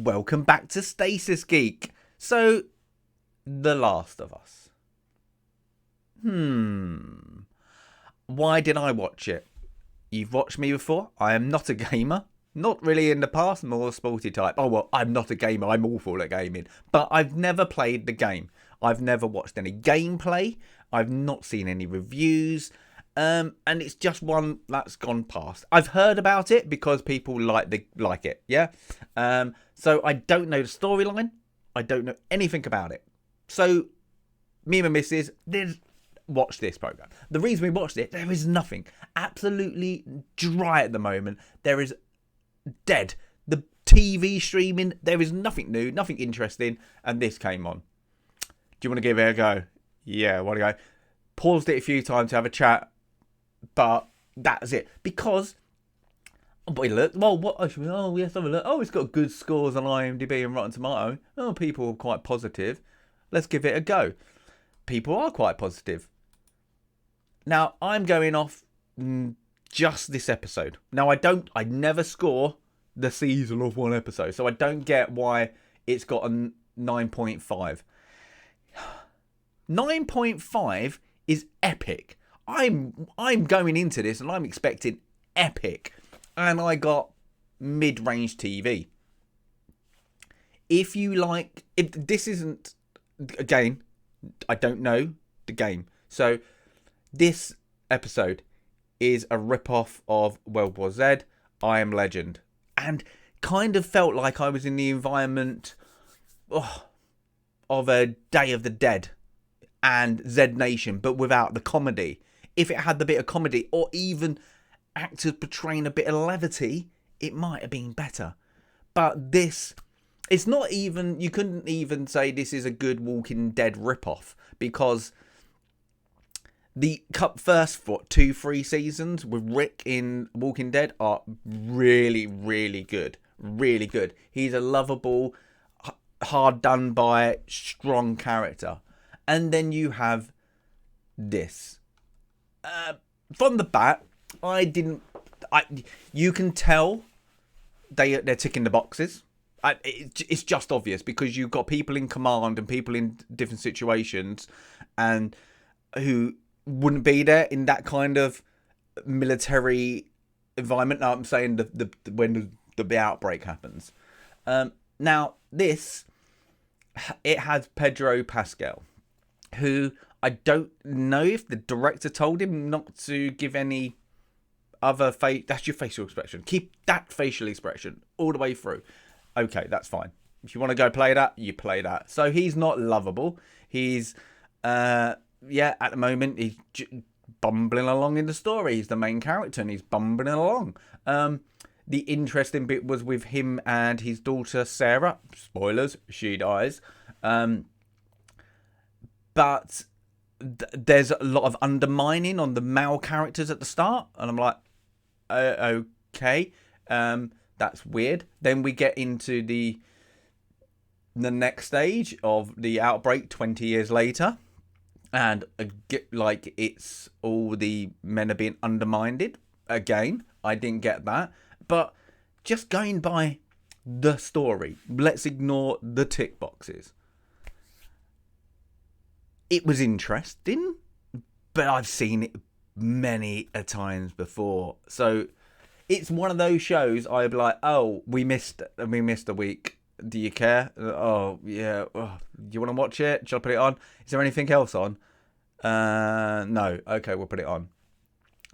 welcome back to Stasis, Geek. So, The Last of Us. Why did I watch it? You've watched me before. I am not a gamer. Not really in the past, more a sporty type. Oh, well, I'm not a gamer. I'm awful at gaming. But I've never played the game. I've never watched any gameplay. I've not seen any reviews. And it's just one that's gone past. I've heard about it because people like it, yeah? So I don't know the storyline. I don't know anything about it. So me and my missus did watch this program. The reason we watched it, there is nothing. Absolutely dry at the moment. There is dead. The TV streaming, there is nothing new, nothing interesting. And this came on. Do you want to give it a go? Yeah, I want to go. Paused it a few times to have a chat. But that's it. Because, we looked, well, what, oh, yes, have a look. Oh, it's got good scores on IMDb and Rotten Tomato. Oh, people are quite positive. Let's give it a go. People are quite positive. Now, I'm going off just this episode. Now, I never score the season of one episode. So I don't get why it's got a 9.5. 9.5 is epic. I'm going into this and I'm expecting epic. And I got mid-range TV. If this isn't, again, I don't know the game. So this episode is a rip-off of World War Z, I Am Legend. And kind of felt like I was in the environment of a Day of the Dead and Z Nation, but without the comedy. If it had the bit of comedy or even actors portraying a bit of levity, it might have been better. But this, it's not even, you couldn't even say this is a good Walking Dead ripoff, because the first 2-3 seasons with Rick in Walking Dead are really, really good. Really good. He's a lovable, hard done by, strong character. And then you have this. From the bat, you can tell they're ticking the boxes. It's just obvious because you've got people in command and people in different situations and who wouldn't be there in that kind of military environment. No, I'm saying when the outbreak happens. Now, it has Pedro Pascal, who I don't know if the director told him not to give any other face. That's your facial expression. Keep that facial expression all the way through. Okay, that's fine. If you want to go play that, you play that. So he's not lovable. He's, at the moment, he's bumbling along in the story. He's the main character and he's bumbling along. The interesting bit was with him and his daughter, Sarah. Spoilers, she dies. But there's a lot of undermining on the male characters at the start. And I'm like, okay, that's weird. Then we get into the next stage of the outbreak 20 years later. And it's all the men are being undermined. Again, I didn't get that. But just going by the story, let's ignore the tick boxes. It was interesting, but I've seen it many a times before. So it's one of those shows I'd be like, oh, we missed a week. Do you care? Oh, yeah. Oh, do you want to watch it? Shall I put it on? Is there anything else on? No. Okay, we'll put it on.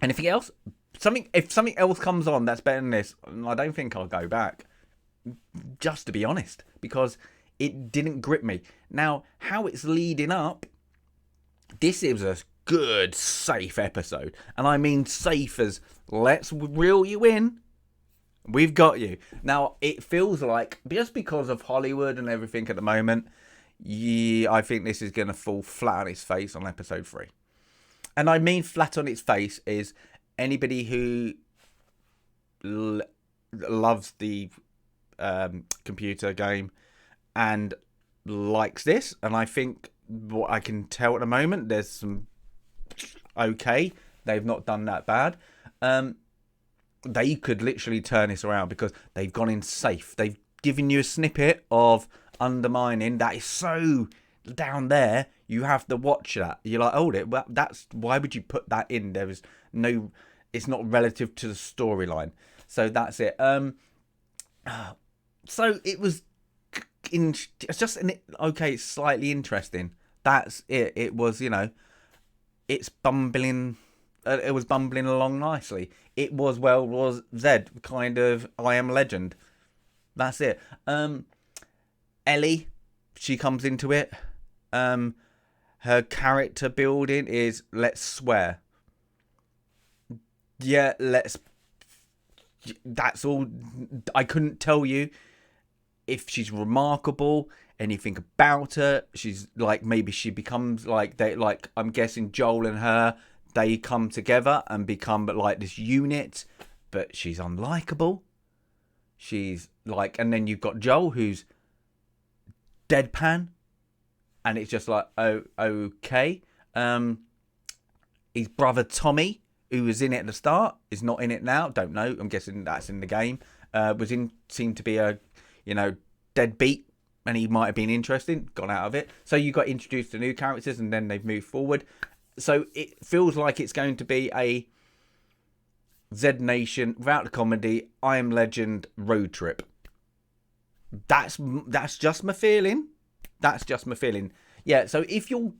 Anything else? If something else comes on that's better than this, I don't think I'll go back. Just to be honest, because it didn't grip me. Now, how it's leading up, this is a good, safe episode. And I mean safe as, let's reel you in. We've got you. Now, it feels like, just because of Hollywood and everything at the moment, I think this is going to fall flat on its face on episode 3. And I mean flat on its face is anybody who loves the computer game and likes this. And I think what I can tell at the moment, there's some okay. They've not done that bad. They could literally turn this around because they've gone in safe. They've giving you a snippet of undermining that is so down there. You have to watch that. You're like, hold it. Well, that's why would you put that in? There is no. It's not relative to the storyline. So that's it. So it was. It's just okay. It's slightly interesting. That's it. It was, it's bumbling. It was bumbling along nicely. It was Zed kind of I Am Legend. That's it. Ellie, she comes into it. Her character building is let's swear. Yeah, that's all. I couldn't tell you if she's remarkable, anything about her. She's like, maybe she becomes like I'm guessing Joel and her, they come together and become like this unit, but she's unlikable. She's like, and then you've got Joel who's deadpan, and it's just like, oh, okay. His brother Tommy, who was in it at the start, is not in it now. Don't know. I'm guessing that's in the game. Seemed to be a, deadbeat, and he might have been interesting. Gone out of it. So you got introduced to new characters, and then they've moved forward. So it feels like it's going to be a Z Nation without the comedy, I Am Legend road trip. That's just my feeling. That's just my feeling. Yeah. So if you're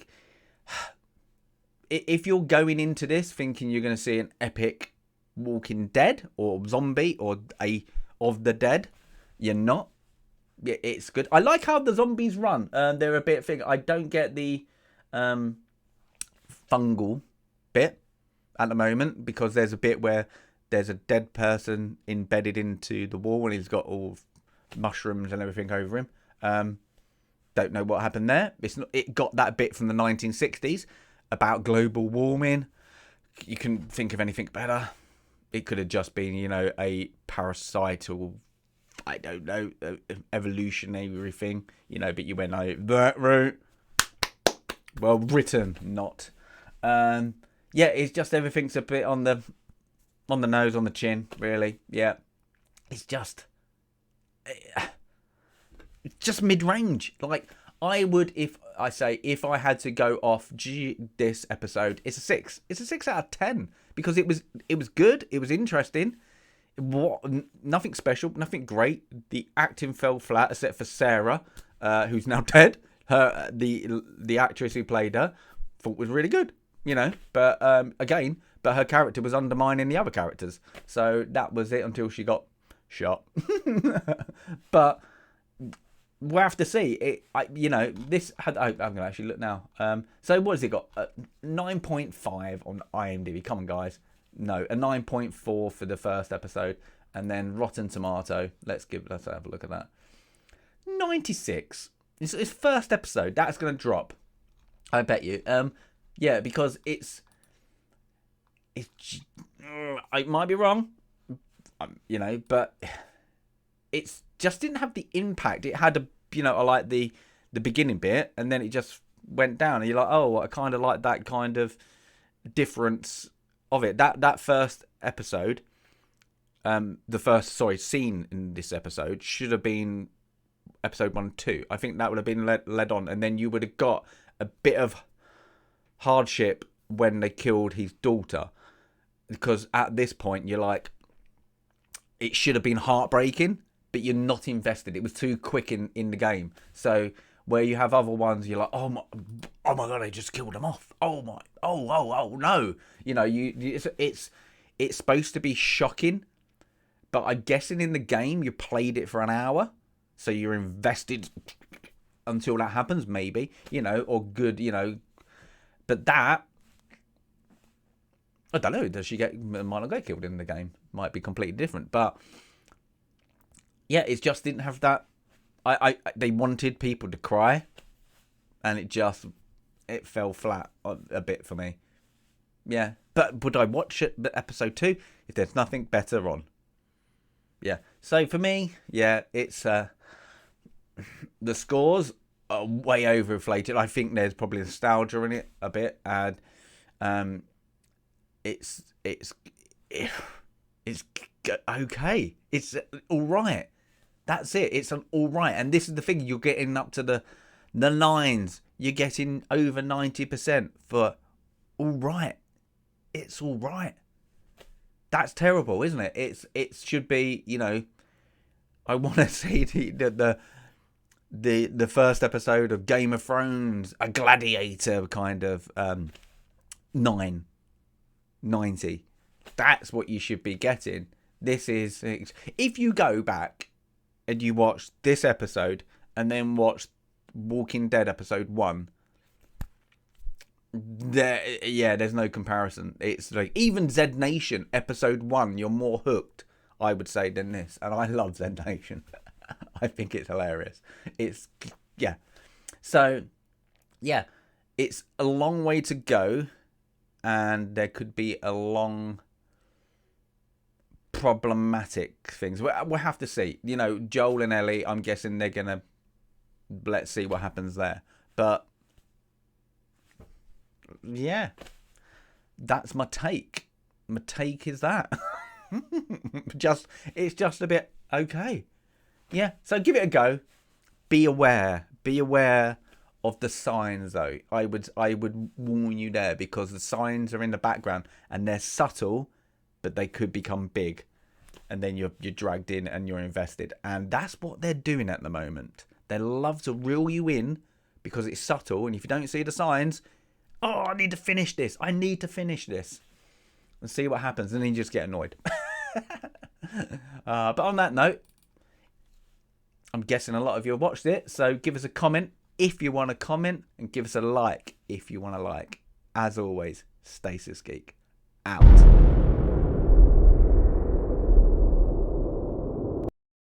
going into this thinking you're going to see an epic Walking Dead or zombie or of the Dead, you're not. It's good. I like how the zombies run. They're a bit thick. I don't get the fungal bit at the moment, because there's a bit where there's a dead person embedded into the wall and he's got all mushrooms and everything over him. Don't know what happened there. It got that bit from the 1960s about global warming. You couldn't think of anything better. It could have just been, a parasital, I don't know, evolutionary thing, but you went like that route. Well written, not. Yeah, it's just everything's a bit on the nose, on the chin, really. Yeah, it's just mid-range. Like, I would, if I had to go off this episode, it's a 6. It's a 6 out of 10 because it was good. It was interesting. Nothing special, nothing great. The acting fell flat except for Sarah, who's now dead. The actress who played her, thought was really good, But but her character was undermining the other characters. So that was it until she got shot. But we'll have to see. This had. I'm gonna actually look now. So what has it got? 9.5 on IMDb. Come on, guys. No, a 9.4 for the first episode, and then Rotten Tomato. Let's have a look at that. 96. It's first episode. That's gonna drop. I bet you. Yeah, because it's. I might be wrong. But it's just didn't have the impact. It had I like the beginning bit, and then it just went down, and you're like, oh, I kind of like that kind of difference of it. That first episode, scene in this episode should have been episode 1 and 2. I think that would have been led on, and then you would have got a bit of hardship when they killed his daughter, because at this point you're like, it should have been heartbreaking, but you're not invested. It was too quick in the game. So where you have other ones, you're like, oh my god, they just killed him off. Oh no. It's supposed to be shocking, but I'm guessing in the game you played it for an hour, so you're invested until that happens, maybe, or good, but that, I don't know. Might not get killed in the game. Might be completely different. But yeah, it just didn't have that. They wanted people to cry, and it fell flat a bit for me. Yeah, but would I watch it? Episode 2 if there's nothing better on? Yeah. So for me, yeah, it's the scores are way overinflated. I think there's probably nostalgia in it a bit, and it's okay. It's all right. That's it. It's an all right. And this is the thing. You're getting up to the nines. You're getting over 90% for all right. It's all right. That's terrible, isn't it? It should be, you know, I want to see the first episode of Game of Thrones, a gladiator kind of 990. That's what you should be getting. This is, if you go back and you watch this episode and then watch Walking Dead episode 1, there's no comparison. It's like even Z Nation episode 1, you're more hooked, I would say, than this. And I love Z Nation. I think it's hilarious. So it's a long way to go, and there could be a long problematic things. We'll have to see. You know, Joel and Ellie, I'm guessing they're gonna, let's see what happens there. But yeah, that's my take. My take is that it's just a bit okay. Yeah, so give it a go. Be aware of the signs, though. I would warn you there, because the signs are in the background and they're subtle, but they could become big, and then you're dragged in and you're invested. And that's what they're doing at the moment. They love to reel you in because it's subtle, and if you don't see the signs, I need to finish this. And see what happens, and then you just get annoyed. But on that note, I'm guessing a lot of you have watched it, so give us a comment if you want to comment, and give us a like if you want to like. As always, Stasis Geek out.